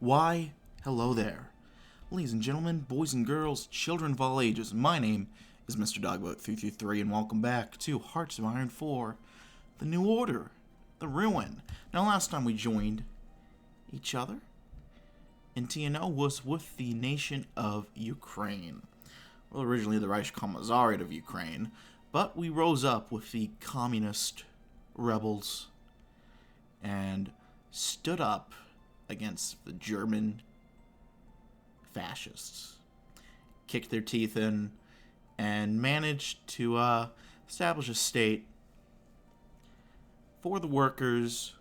Why, hello there. Ladies and gentlemen, boys and girls, children of all ages, my name is Mr. Dogboat333, and welcome back to Hearts of Iron 4, The New Order, The Ruin. Now, last time we joined each other in TNO was with the nation of Ukraine. Well, originally the Reich Commissariat of Ukraine, but we rose up with the communist rebels and stood up against the German fascists, kicked their teeth in, and managed to establish a state for the workers,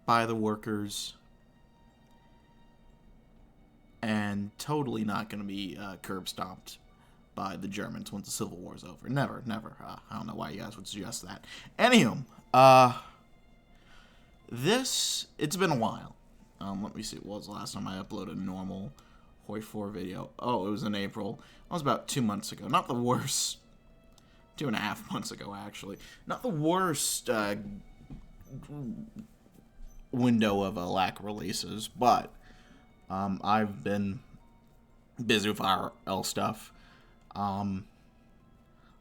by the workers, and totally not going to be curb stomped by the Germans once the Civil War is over. Never. I don't know why you guys would suggest that. Anywho, it's been a while. Let me see, what was the last time I uploaded a normal HoI 4 video? Oh, it was in April. That was about 2 months ago. Not the worst. 2.5 months ago, actually. Not the worst window of lack of releases, but I've been busy with IRL stuff. A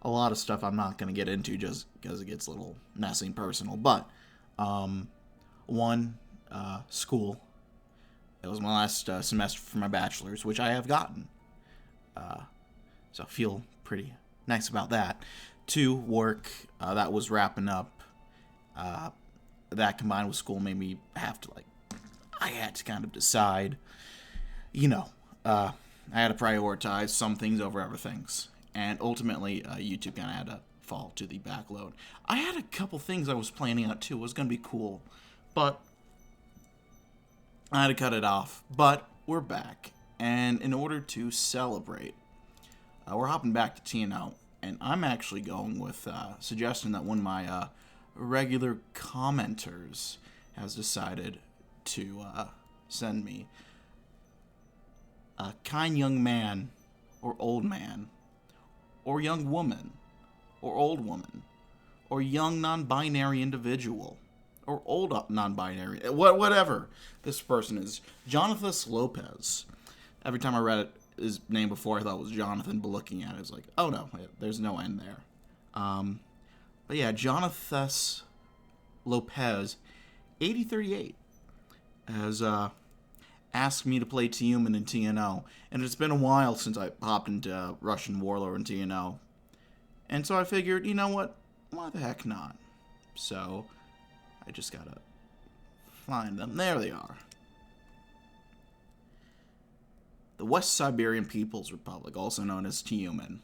lot of stuff I'm not going to get into just because it gets a little messy and personal, but school. It was my last semester for my bachelor's, which I have gotten. So I feel pretty nice about that. 2, work. That was wrapping up. That combined with school made me have to, I had to kind of decide, I had to prioritize some things over other things. And ultimately, YouTube kind of had to fall to the backload. I had a couple things I was planning out too. It was going to be cool. But I had to cut it off. But we're back. And in order to celebrate, we're hopping back to TNO. And I'm actually going with a suggestion that one of my regular commenters has decided to send me. A kind young man, or old man, or young woman, or old woman, or young non-binary individual, or old non-binary, whatever this person is. Jonathan Lopez. Every time I read his name before, I thought it was Jonathan, but looking at it, it's like, oh no, there's no N there. But yeah, Jonathan Lopez, 8038, has asked me to play Tyumen in TNO, and it's been a while since I hopped into Russian Warlord in TNO. And so I figured, you know what, why the heck not? So I just gotta find them. There they are. The West Siberian People's Republic, also known as Tyumen.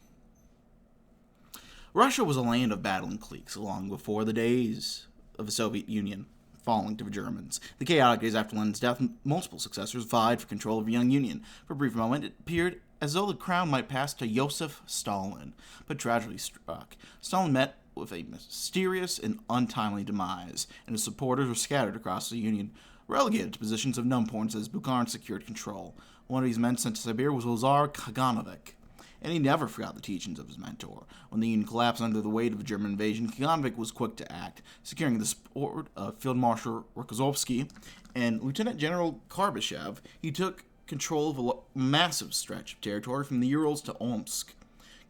Russia was a land of battling cliques long before the days of the Soviet Union falling to the Germans. The chaotic days after Lenin's death, multiple successors vied for control of the young Union. For a brief moment, it appeared as though the crown might pass to Joseph Stalin, but tragedy struck. Stalin met with a mysterious and untimely demise, and his supporters were scattered across the Union, relegated to positions of no importance as Bukharin secured control. One of these men sent to Siberia was Lazar Kaganovic, and he never forgot the teachings of his mentor. When the Union collapsed under the weight of the German invasion, Kaganovic was quick to act, securing the support of Field Marshal Rokossovsky and Lieutenant General Karbyshev. He took control of a massive stretch of territory from the Urals to Omsk.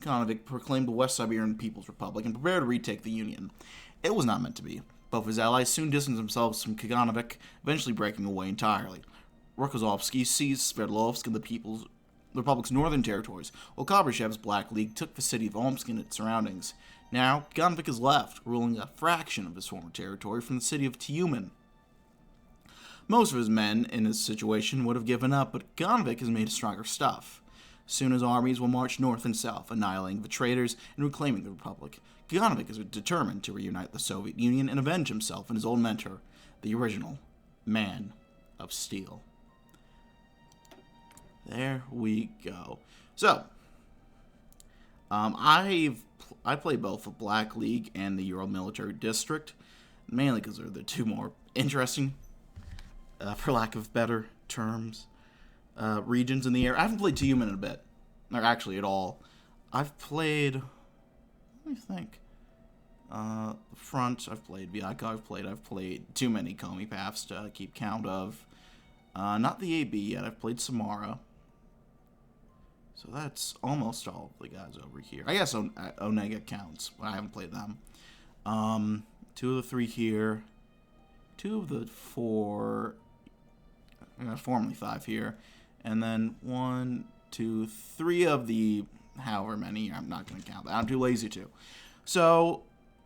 Kaganovic proclaimed the West Siberian People's Republic and prepared to retake the Union. It was not meant to be. Both of his allies soon distanced themselves from Kaganovic, eventually breaking away entirely. Rokossovsky seized Sverdlovsk and the Republic's northern territories, while Karbyshev's Black League took the city of Omsk and its surroundings. Now, Kaganovic is left, ruling a fraction of his former territory from the city of Tyumen. Most of his men in this situation would have given up, but Kaganovic has made stronger stuff. Soon his armies will march north and south, annihilating the traitors and reclaiming the Republic. Kaganovic is determined to reunite the Soviet Union and avenge himself and his old mentor, the original Man of Steel. There we go. So, I play both the Black League and the Ural Military District, mainly because they're the two more interesting, for lack of better terms, regions in the area. I haven't played Tyumen in a bit, or actually at all. I've played, let me think, Front, I've played Vyaka, I've played too many Komi paths to keep count of. Not the AB yet. I've played Samara. So that's almost all of the guys over here. I guess Onega counts, but I haven't played them. 2 of the 3 here. 2 of the 4... formerly 5 here. And then 1, 2, 3 of the however many. I'm not going to count that. I'm too lazy to. So,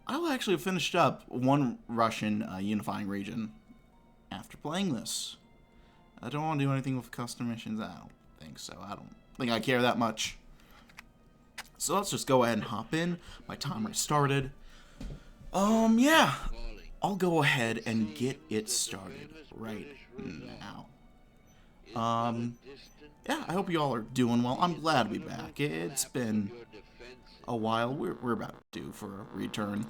I'll actually have finished up one Russian unifying region after playing this. I don't want to do anything with custom missions. I don't think so. I don't think I care that much. So let's just go ahead and hop in. My timer started. Yeah. I'll go ahead and get it started right now. Yeah, I hope you all are doing well. I'm glad to be back. It's been a while. We're about due for a return.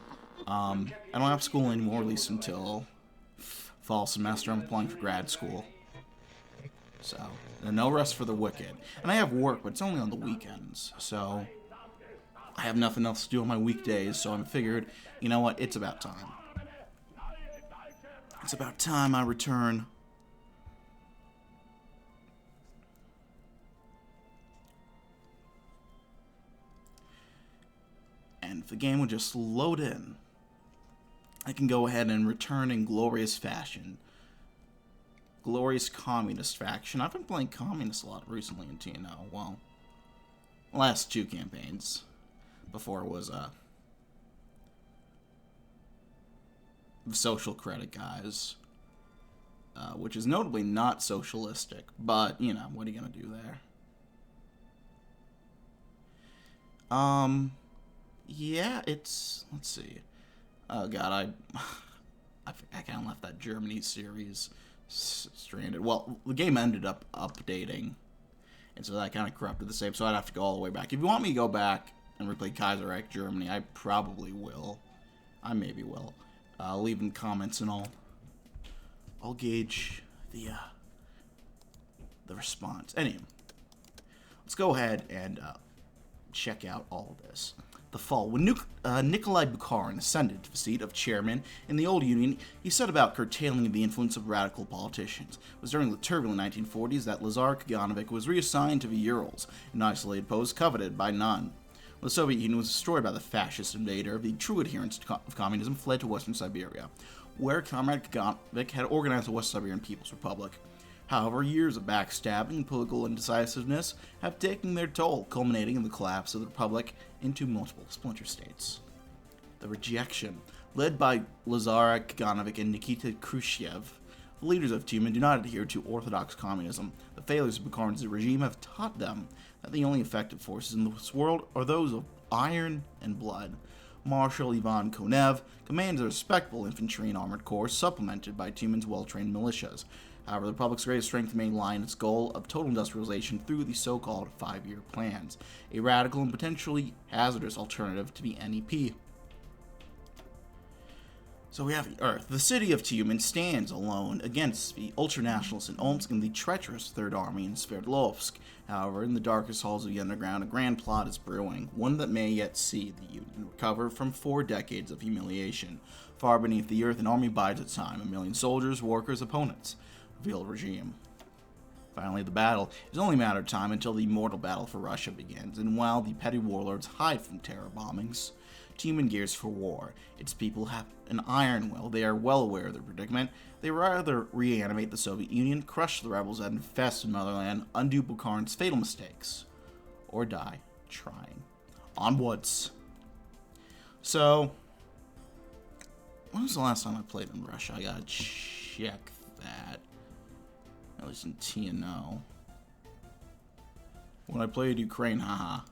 I don't have school anymore, at least until fall semester. I'm applying for grad school. So, no rest for the wicked. And I have work, but it's only on the weekends. So, I have nothing else to do on my weekdays, so I figured, you know what, it's about time. It's about time I return. And if the game would just load in, I can go ahead and return in glorious fashion. Glorious communist faction. I've been playing communist a lot recently in TNO. Well, last 2 campaigns. Before it was, the social credit guys. Which is notably not socialistic. But, you know, what are you gonna do there? Yeah, it's... Let's see. Oh, God, I kind of left that Germany series stranded. Well, the game ended up updating, and so that kind of corrupted the save, so I'd have to go all the way back. If you want me to go back and replay Kaiserreich Germany, I probably will. I maybe will. Leave in comments and I'll gauge the response. Anyway, let's go ahead and check out all of this. The fall. When Nikolai Bukharin ascended to the seat of chairman in the old Union, he set about curtailing the influence of radical politicians. It was during the turbulent 1940s that Lazar Kaganovic was reassigned to the Urals, an isolated post coveted by none. When the Soviet Union was destroyed by the fascist invader, the true adherents of communism fled to Western Siberia, where Comrade Kaganovic had organized the West Siberian People's Republic. However, years of backstabbing and political indecisiveness have taken their toll, culminating in the collapse of the Republic into multiple splinter states. The rejection, led by Lazar Kaganovic and Nikita Khrushchev, the leaders of Tumen do not adhere to orthodox communism. The failures of Bukharin's regime have taught them that the only effective forces in this world are those of iron and blood. Marshal Ivan Konev commands a respectable infantry and armored corps supplemented by Tumen's well-trained militias. However, the Republic's greatest strength may lie in its goal of total industrialization through the so-called 5-year plans, a radical and potentially hazardous alternative to the NEP. So we have the Earth. The city of Tyumen stands alone against the ultranationalists in Omsk and the treacherous Third Army in Sverdlovsk. However, in the darkest halls of the underground, a grand plot is brewing, one that may yet see the Union recover from 4 decades of humiliation. Far beneath the Earth, an army bides its time, 1 million soldiers, workers, opponents. Revealed regime. Finally, the battle is only a matter of time until the mortal battle for Russia begins, and while the petty warlords hide from terror bombings, Tumen gears for war. Its people have an iron will. They are well aware of their predicament. They rather reanimate the Soviet Union, crush the rebels that infest the motherland, undo Bukharin's fatal mistakes, or die trying. Onwards. So, when was the last time I played in Russia? I gotta check that. At least in TNO. When I played Ukraine, haha.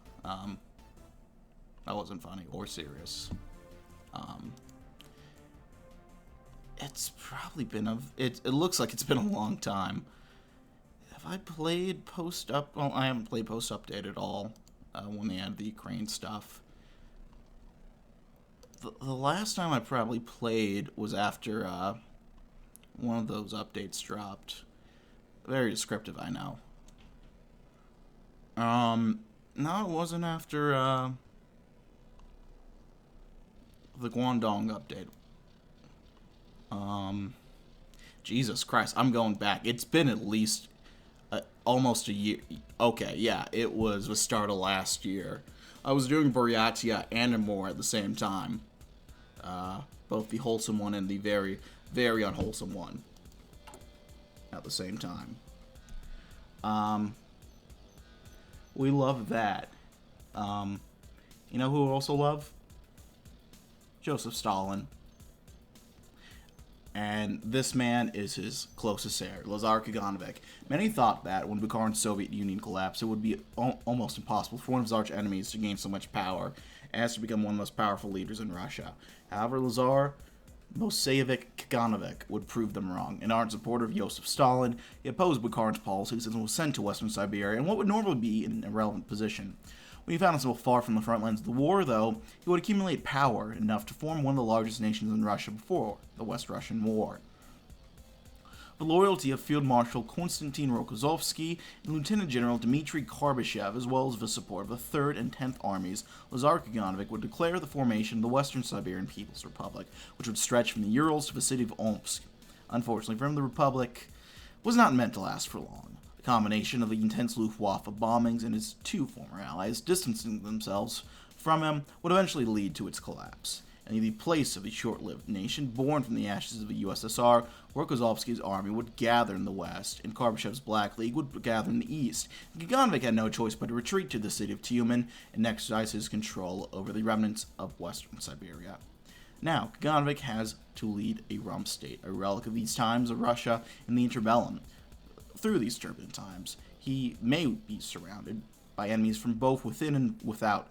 That wasn't funny or serious. It's probably been it looks like it's been a long time. Have I played post-up? Well, I haven't played post-update at all when they had the Ukraine stuff. The last time I probably played was after one of those updates dropped. Very descriptive, I know. No, it wasn't after the Guangdong update. Jesus Christ, I'm going back. It's been at least almost a year. Okay, yeah, it was the start of last year. I was doing Buryatia and more at the same time. Both the wholesome one and the very, very unwholesome one at the same time. We love that. You know who we also love? Joseph Stalin. And this man is his closest heir, Lazar Kaganovich. Many thought that when Bukharin's Soviet Union collapsed, it would be almost impossible for one of his arch enemies to gain so much power as to become one of the most powerful leaders in Russia. However, Lazar Moiseyevich Kaganovich would prove them wrong. An ardent supporter of Joseph Stalin, he opposed Bukharin's policies and was sent to Western Siberia in what would normally be an irrelevant position. When he found himself far from the front lines of the war, though, he would accumulate power enough to form one of the largest nations in Russia before the West Russian War. The loyalty of Field Marshal Konstantin Rokossovsky and Lieutenant General Dmitry Karbyshev, as well as the support of the 3rd and 10th Armies, Lazar Kaganovich would declare the formation of the Western Siberian People's Republic, which would stretch from the Urals to the city of Omsk. Unfortunately for him, the Republic was not meant to last for long. The combination of the intense Luftwaffe bombings and his 2 former allies distancing themselves from him would eventually lead to its collapse. And in the place of the short-lived nation born from the ashes of the USSR, Rokossovsky's army would gather in the west, and Karbyshev's Black League would gather in the east. Kaganovich had no choice but to retreat to the city of Tumen and exercise his control over the remnants of western Siberia. Now, Kaganovich has to lead a rump state, a relic of these times of Russia in the interbellum. Through these turbulent times, he may be surrounded by enemies from both within and without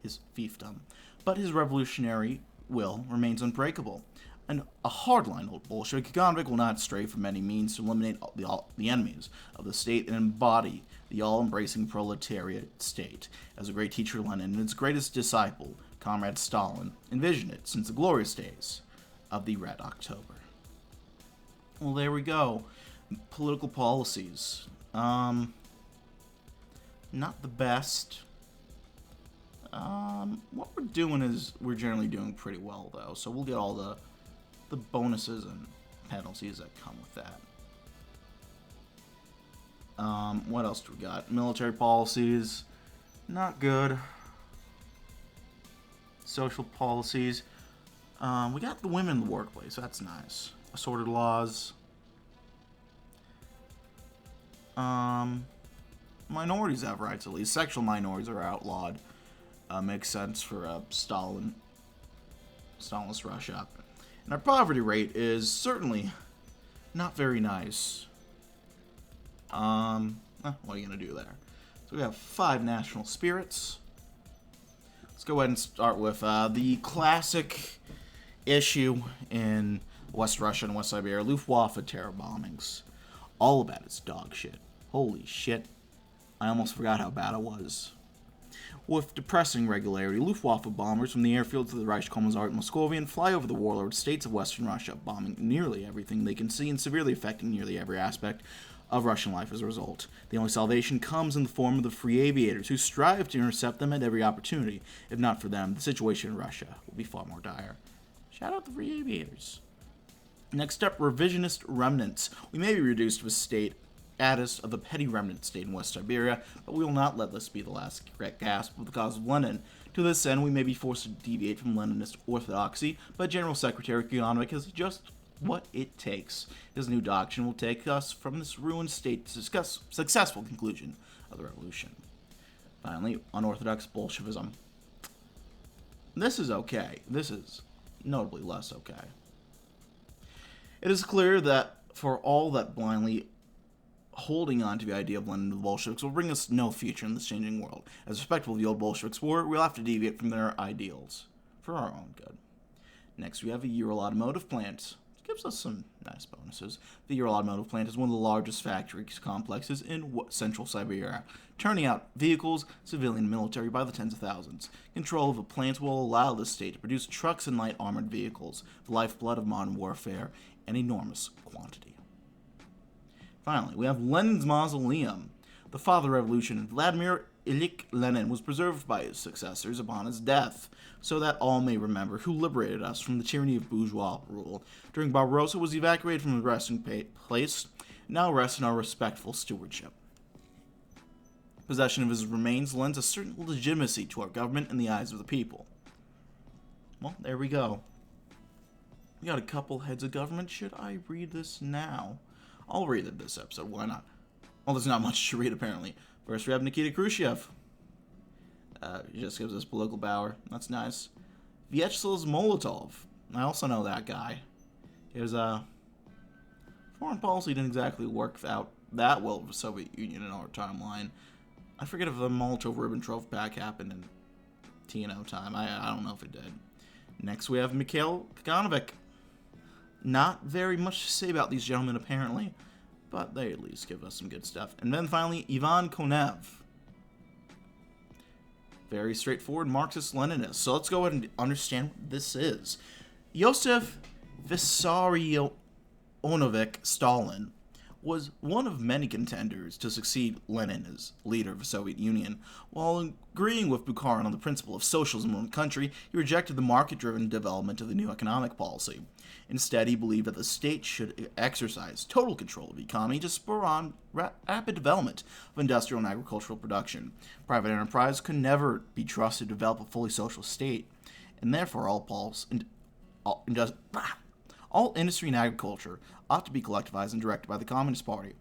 his fiefdom, but his revolutionary will remains unbreakable. And a hardline old Bolshevik, Kaganovich will not stray from any means to eliminate the enemies of the state and embody the all-embracing proletariat state, as the great teacher Lenin and his greatest disciple, Comrade Stalin, envisioned it since the glorious days of the Red October. Well, there we go. Political policies. Not the best. What we're doing is we're generally doing pretty well, though, so we'll get all the bonuses and penalties that come with that. What else do we got? Military policies, not good. Social policies. We got the women in the workplace, that's nice. Assorted laws. Minorities have rights, at least. Sexual minorities are outlawed. Makes sense for Stalinist Russia. And our poverty rate is certainly not very nice. What are you going to do there? So we have 5 national spirits. Let's go ahead and start with the classic issue in West Russia and West Siberia, Luftwaffe terror bombings. All of that is dog shit. Holy shit. I almost forgot how bad it was. With depressing regularity, Luftwaffe bombers from the airfields of the Reichskommissariat Moscovian fly over the warlord states of Western Russia, bombing nearly everything they can see and severely affecting nearly every aspect of Russian life as a result. The only salvation comes in the form of the free aviators, who strive to intercept them at every opportunity. If not for them, the situation in Russia will be far more dire. Shout out the free aviators. Next up, revisionist remnants. We may be reduced to a state status of the petty remnant state in West Siberia, but we will not let this be the last gasp of the cause of Lenin. To this end, we may be forced to deviate from Leninist orthodoxy, but General Secretary Kaganovich has just what it takes. His new doctrine will take us from this ruined state to successful conclusion of the revolution. Finally, unorthodox Bolshevism. This is okay. This is notably less okay. It is clear that for all that blindly holding on to the idea of Lenin and the Bolsheviks will bring us no future in this changing world. As respectful of the old Bolsheviks were, we'll have to deviate from their ideals for our own good. Next, we have the Ural Automotive Plant. It gives us some nice bonuses. The Ural Automotive Plant is one of the largest factory complexes in central Siberia, turning out vehicles, civilian and military, by the tens of thousands. Control of the plant will allow the state to produce trucks and light armored vehicles, the lifeblood of modern warfare, in enormous quantity. Finally, we have Lenin's Mausoleum. The father of revolution, Vladimir Ilyich Lenin was preserved by his successors upon his death, so that all may remember who liberated us from the tyranny of bourgeois rule. During Barbarossa was evacuated from his resting place, now rests in our respectful stewardship. Possession of his remains lends a certain legitimacy to our government in the eyes of the people. Well, there we go. We got a couple heads of government. Should I read this now? I'll read it this episode. Why not? Well, there's not much to read, apparently. First, we have Nikita Khrushchev. He just gives us political power. That's nice. Vyacheslav Molotov. I also know that guy. His foreign policy didn't exactly work out that well with the Soviet Union in our timeline. I forget if the Molotov-Ribbentrop Pact happened in TNO time. I don't know if it did. Next, we have Mikhail Kaganovich. Not very much to say about these gentlemen, apparently, but they at least give us some good stuff. And then finally, Ivan Konev. Very straightforward Marxist-Leninist. So let's go ahead and understand what this is. Joseph Vissarionovich Stalin was one of many contenders to succeed Lenin as leader of the Soviet Union. While agreeing with Bukharin on the principle of socialism in the country, he rejected the market-driven development of the new economic policy. Instead, he believed that the state should exercise total control of the economy to spur on rapid development of industrial and agricultural production. Private enterprise could never be trusted to develop a fully social state, and therefore all industry and agriculture ought to be collectivized and directed by the Communist Party.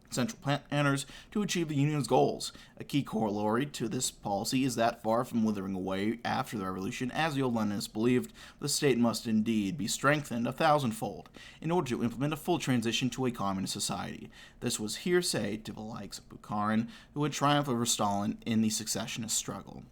Central planners to achieve the Union's goals. A key corollary to this policy is that far from withering away after the revolution, as the old Leninists believed, the state must indeed be strengthened 1,000-fold in order to implement a full transition to a communist society. This was hearsay to the likes of Bukharin, who would triumph over Stalin in the secessionist struggle.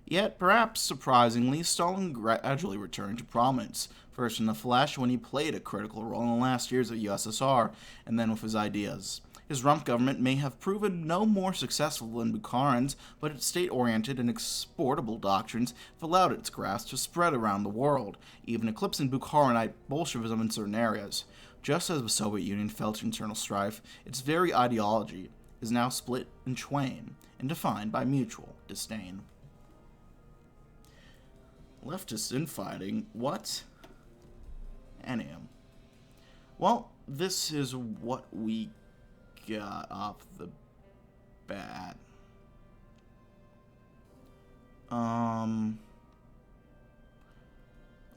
Yet, perhaps surprisingly, Stalin gradually returned to prominence, first in the flesh when he played a critical role in the last years of USSR, and then with his ideas. His rump government may have proven no more successful than Bukharin's, but its state-oriented and exportable doctrines have allowed its grasp to spread around the world, even eclipsing Bukharinite Bolshevism in certain areas. Just as the Soviet Union felt internal strife, its very ideology is now split in twain and defined by mutual disdain. Leftists infighting? What? Anyhow. Well, this is what we got off the bat.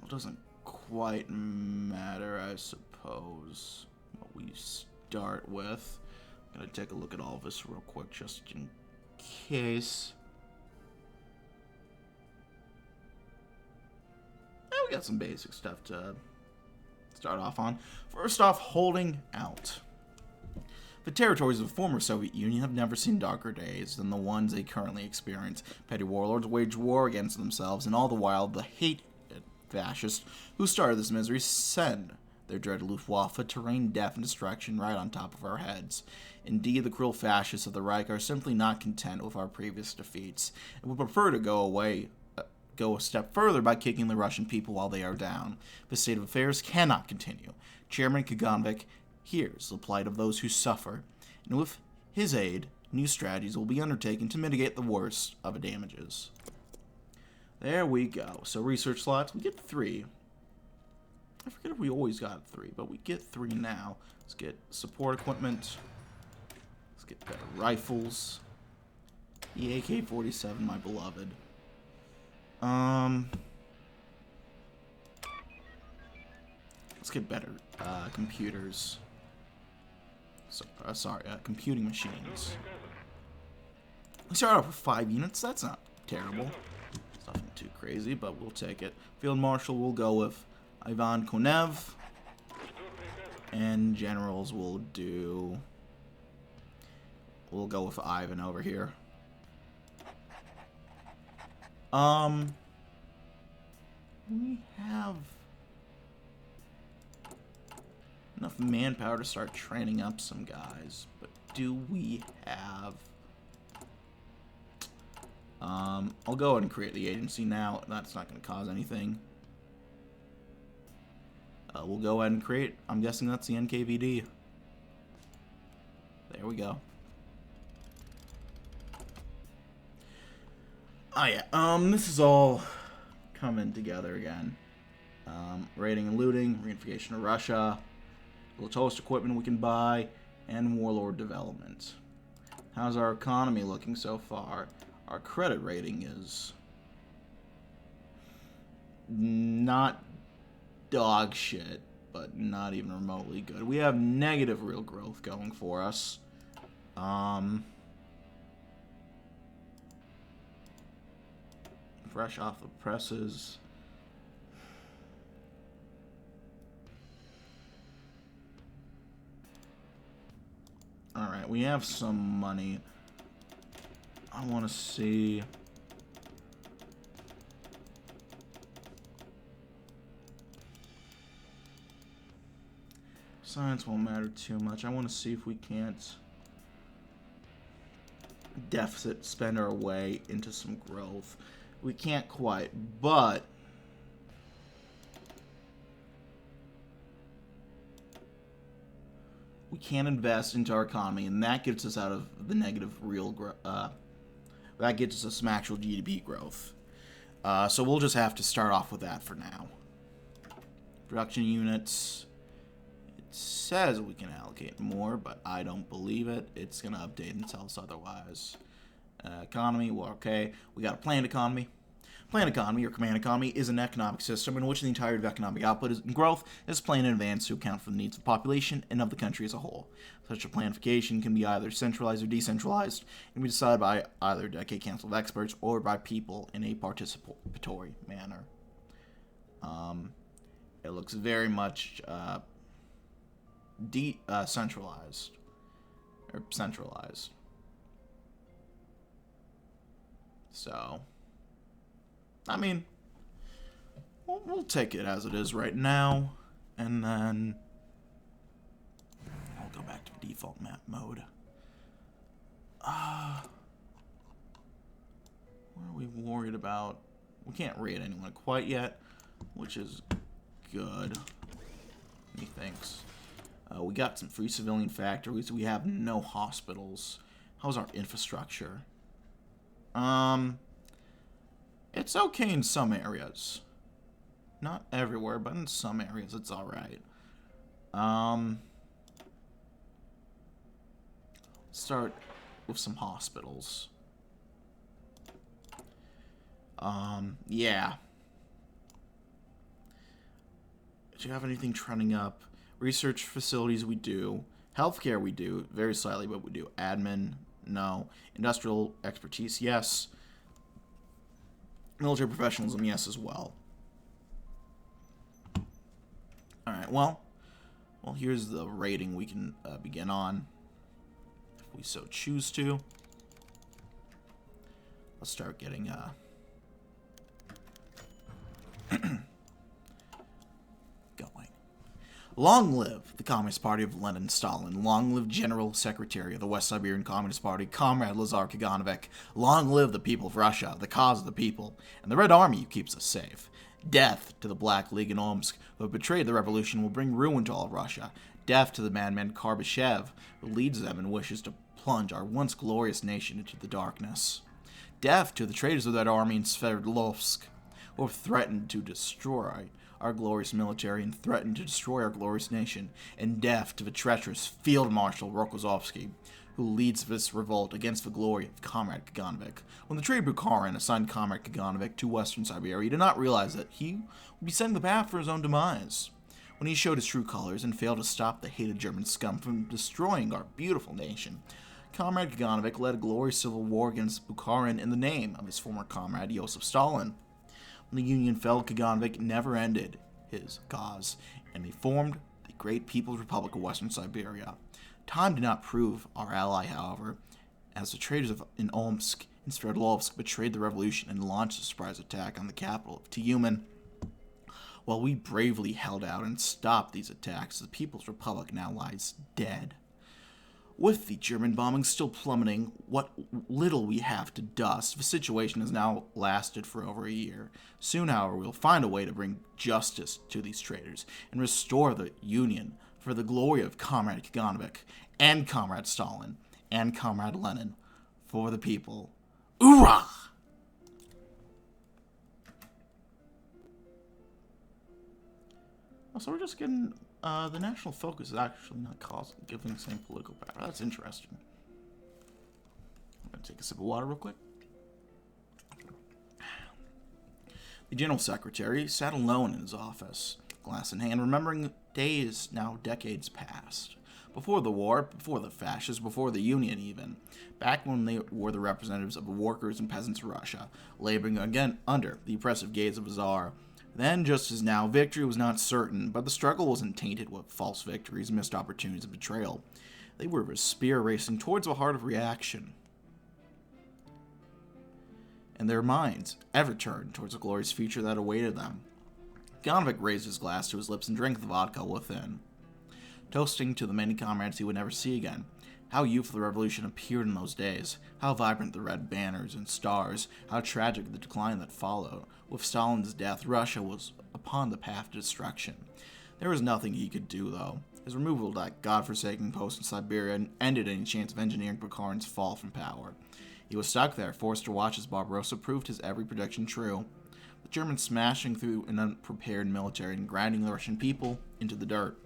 It doesn't quite matter, I suppose, what we start with. I'm gonna take a look at all of this real quick, just in case. We got some basic stuff to start off on. First off, holding out. The territories of the former Soviet Union have never seen darker days than the ones they currently experience. Petty warlords wage war against themselves, and all the while the hated fascists who started this misery send their dreaded Luftwaffe to rain death and destruction right on top of our heads. Indeed, the cruel fascists of the Reich are simply not content with our previous defeats, and would prefer to go a step further by kicking the Russian people while they are down. This state of affairs cannot continue. Chairman Kaganovich hears the plight of those who suffer, and with his aid, new strategies will be undertaken to mitigate the worst of the damages. There we go. So research slots, we get 3. I forget if we always got 3, but we get 3 now. Let's get support equipment. Let's get better rifles. The AK-47, my beloved. Let's get better computers. Computing machines. We start off with 5 units. That's not terrible. It's nothing too crazy, but we'll take it. Field Marshal will go with Ivan Konev. And generals will do... We'll go with Ivan over here. We have enough manpower to start training up some guys, but do we have... I'll go ahead and create the agency now. That's not going to cause anything. We'll go ahead and create... I'm guessing that's the NKVD. There we go. Oh yeah, this is all coming together again. Raiding and looting, reunification of Russia, little toast equipment we can buy, and warlord development. How's our economy looking so far? Our credit rating is not dog shit, but not even remotely good. We have negative real growth going for us. Fresh off the presses. Alright, we have some money. I want to see... Science won't matter too much. I want to see if we can't deficit spend our way into some growth. We can't quite, but we can invest into our economy, and that gets us out of the negative real growth. That gets us some actual GDP growth. So we'll just have to start off with that for now. Production units. It says we can allocate more, but I don't believe it. It's going to update and tell us otherwise. Economy, well, okay. We got a planned economy. Planned economy, or command economy, is an economic system in which the entirety of economic output and growth is planned in advance to account for the needs of the population and of the country as a whole. Such a planification can be either centralized or decentralized, and can be decided by either a decade council of experts or by people in a participatory manner. It looks very much centralized. Or centralized. So... I mean, we'll take it as it is right now, and then I'll go back to default map mode. What are we worried about? We can't raid anyone quite yet, which is good, methinks. We got some free civilian factories. We have no hospitals. How's our infrastructure? It's okay in some areas. Not everywhere, but in some areas it's alright. Start with some hospitals. Yeah. Do you have anything trending up? Research facilities we do. Healthcare we do. Very slightly, but we do. Admin, no. Industrial expertise, yes. Military professionalism, yes, as well. Alright, well, here's the rating we can begin on, if we so choose to. Let's start getting, going. Long live the Communist Party of Lenin and Stalin. Long live General Secretary of the West Siberian Communist Party, Comrade Lazar Kaganovich. Long live the people of Russia, the cause of the people, and the Red Army who keeps us safe. Death to the Black League in Omsk, who have betrayed the revolution, will bring ruin to all of Russia. Death to the madman Karbyshev, who leads them and wishes to plunge our once glorious nation into the darkness. Death to the traitors of that army in Sverdlovsk, who have threatened to destroy our glorious military and threatened to destroy our glorious nation, and death to the treacherous Field Marshal Rokossovsky, who leads this revolt against the glory of Comrade Kaganovich. When the traitor Bukharin assigned Comrade Kaganovich to Western Siberia, he did not realize that he would be setting the path for his own demise. When he showed his true colors and failed to stop the hated German scum from destroying our beautiful nation, Comrade Kaganovich led a glorious civil war against Bukharin in the name of his former comrade Joseph Stalin. When the Union fell, Kaganovich never ended his cause, and he formed the Great People's Republic of Western Siberia. Time did not prove our ally, however, as the traitors in Omsk and Sverdlovsk betrayed the revolution and launched a surprise attack on the capital of Tyumen. While we bravely held out and stopped these attacks, the People's Republic now lies dead. With the German bombing still plummeting what little we have to dust, the situation has now lasted for over a year. Soon, however, we'll find a way to bring justice to these traitors and restore the Union for the glory of Comrade Kaganovich and Comrade Stalin and Comrade Lenin for the people. Hoorah! So we're just getting, the national focus is actually not giving the same political power. That's interesting. I'm going to take a sip of water real quick. The General Secretary sat alone in his office, glass in hand, remembering days, now decades past. Before the war, before the fascists, before the Union even. Back when they were the representatives of the workers and peasants of Russia, laboring again under the oppressive gaze of a czar. Then, just as now, victory was not certain, but the struggle wasn't tainted with false victories, missed opportunities, and betrayal. They were a spear racing towards the heart of reaction. And their minds ever turned towards a glorious future that awaited them. Kaganovich raised his glass to his lips and drank the vodka within, toasting to the many comrades he would never see again. How youthful the revolution appeared in those days, how vibrant the red banners and stars, how tragic the decline that followed. With Stalin's death, Russia was upon the path to destruction. There was nothing he could do, though. His removal of that godforsaken post in Siberia ended any chance of engineering Bukharin's fall from power. He was stuck there, forced to watch as Barbarossa proved his every prediction true. The Germans smashing through an unprepared military and grinding the Russian people into the dirt.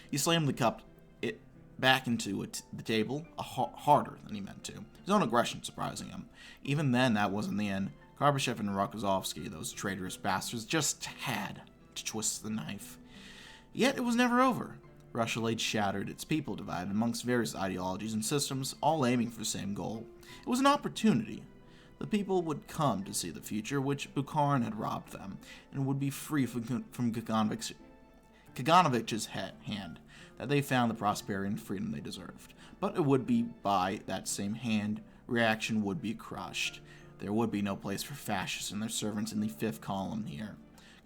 He slammed the cup back into the table harder than he meant to, his own aggression surprising him. Even then, that wasn't the end. Gorbachev and Rokossovsky, those traitorous bastards, just had to twist the knife. Yet it was never over. Russia lay shattered, its people divided amongst various ideologies and systems, all aiming for the same goal. It was an opportunity. The people would come to see the future which Bukharin had robbed them, and would be free from Kaganovich's hand, that they found the prosperity and freedom they deserved. But it would be by that same hand, reaction would be crushed. There would be no place for fascists and their servants in the fifth column here.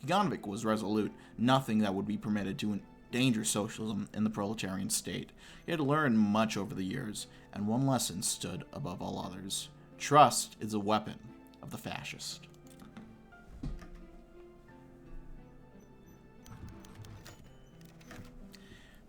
Kaganovich was resolute, nothing that would be permitted to endanger socialism in the proletarian state. He had learned much over the years, and one lesson stood above all others. Trust is a weapon of the fascist.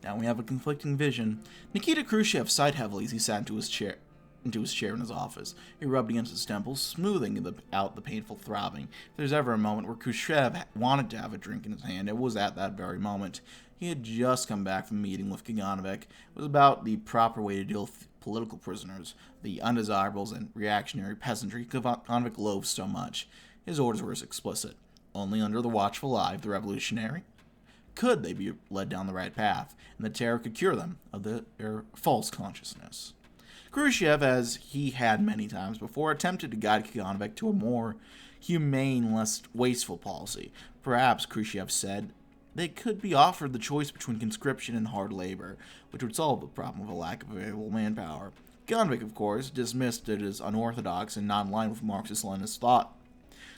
Now we have a conflicting vision. Nikita Khrushchev sighed heavily as he sat into his chair in his office. He rubbed against his temples, smoothing out the painful throbbing. If there's ever a moment where Khrushchev wanted to have a drink in his hand, it was at that very moment. He had just come back from a meeting with Kaganovich. It was about the proper way to deal with political prisoners, the undesirables and reactionary peasantry Kaganovich loathed so much. His orders were explicit. Only under the watchful eye of the revolutionary could they be led down the right path, and the terror could cure them of their false consciousness. Khrushchev, as he had many times before, attempted to guide Kaganovich to a more humane, less wasteful policy. Perhaps, Khrushchev said, they could be offered the choice between conscription and hard labor, which would solve the problem of a lack of available manpower. Kaganovich, of course, dismissed it as unorthodox and not in line with Marxist-Leninist thought.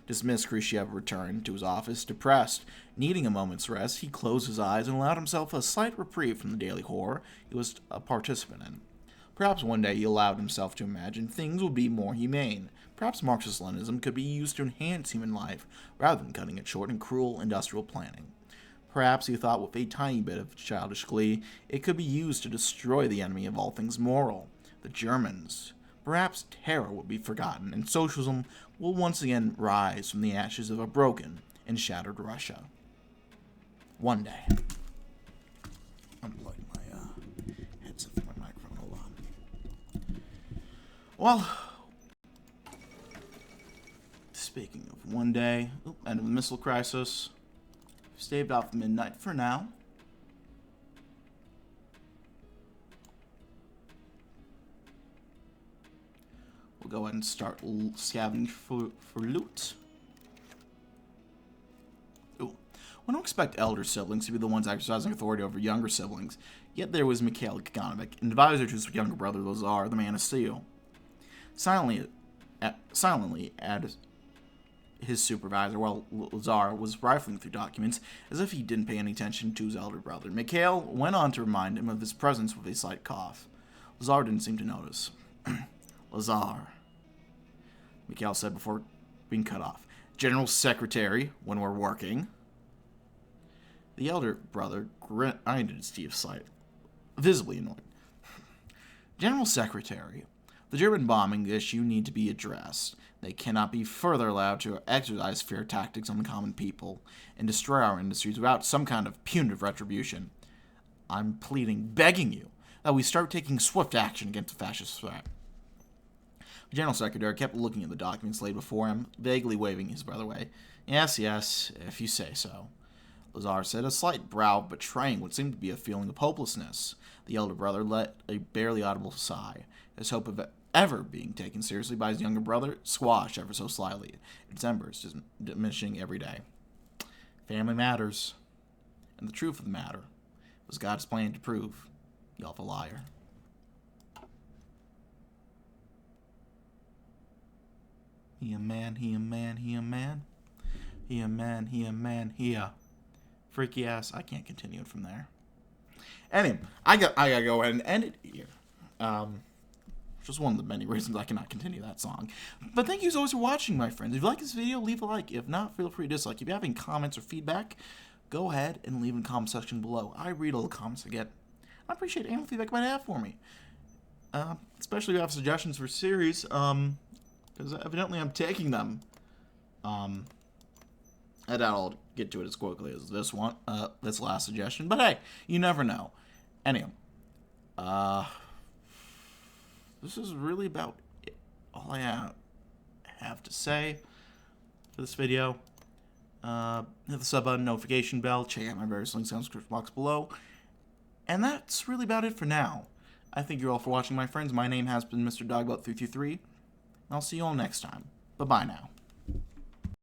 Dismissed, Khrushchev returned to his office, depressed. Needing a moment's rest, he closed his eyes and allowed himself a slight reprieve from the daily horror he was a participant in. Perhaps one day he allowed himself to imagine things would be more humane. Perhaps Marxist-Leninism could be used to enhance human life, rather than cutting it short in cruel industrial planning. Perhaps he thought with a tiny bit of childish glee, it could be used to destroy the enemy of all things moral, the Germans. Perhaps terror would be forgotten, and socialism will once again rise from the ashes of a broken and shattered Russia. One day. Unplugging my headset from my microphone. Hold on. Well, speaking of one day, end of the missile crisis. Staved off midnight for now. We'll go ahead and start scavenging for loot. Ooh. We don't expect elder siblings to be the ones exercising authority over younger siblings, yet there was Mikhail Kaganovich, an advisor to his younger brother Lazar, the Man of Steel. Silently at his supervisor, while Lazar was rifling through documents as if he didn't pay any attention to his elder brother. Mikhail went on to remind him of his presence with a slight cough. Lazar didn't seem to notice. Lazar, Mikhail said before being cut off. General Secretary, when we're working. The elder brother grinded his teeth slightly, visibly annoyed. General Secretary, The German bombing issue need to be addressed. They cannot be further allowed to exercise fear tactics on the common people and destroy our industries without some kind of punitive retribution. I'm pleading, begging you, that we start taking swift action against the fascist threat. The General Secretary kept looking at the documents laid before him, vaguely waving his brother away. Yes, yes, if you say so. Lazar said, a slight brow betraying what seemed to be a feeling of hopelessness. The elder brother let a barely audible sigh. His hope of ever being taken seriously by his younger brother squashed ever so slightly, its embers just diminishing every day. Family matters. And the truth of the matter was God's plan to prove Yelf a liar. He a man, he a man, he a man. He a man, he a man, he a freaky ass. I can't continue it from there. Anyway, I gotta go ahead and end it here. Just one of the many reasons I cannot continue that song. But thank you as always for watching, my friends. If you like this video, leave a like. If not, feel free to dislike. If you have any comments or feedback, go ahead and leave in the comment section below. I read all the comments I get. I appreciate any feedback you might have for me. Especially if you have suggestions for series, because evidently I'm taking them. I doubt I'll get to it as quickly as this one, this last suggestion. But hey, you never know. Anyway, this is really about it. All I have to say for this video. Hit the sub button, notification bell, check out my various links in the description box below. And that's really about it for now. I thank you all for watching, my friends. My name has been Mr. Dogbot333, and I'll see you all next time. Bye-bye now.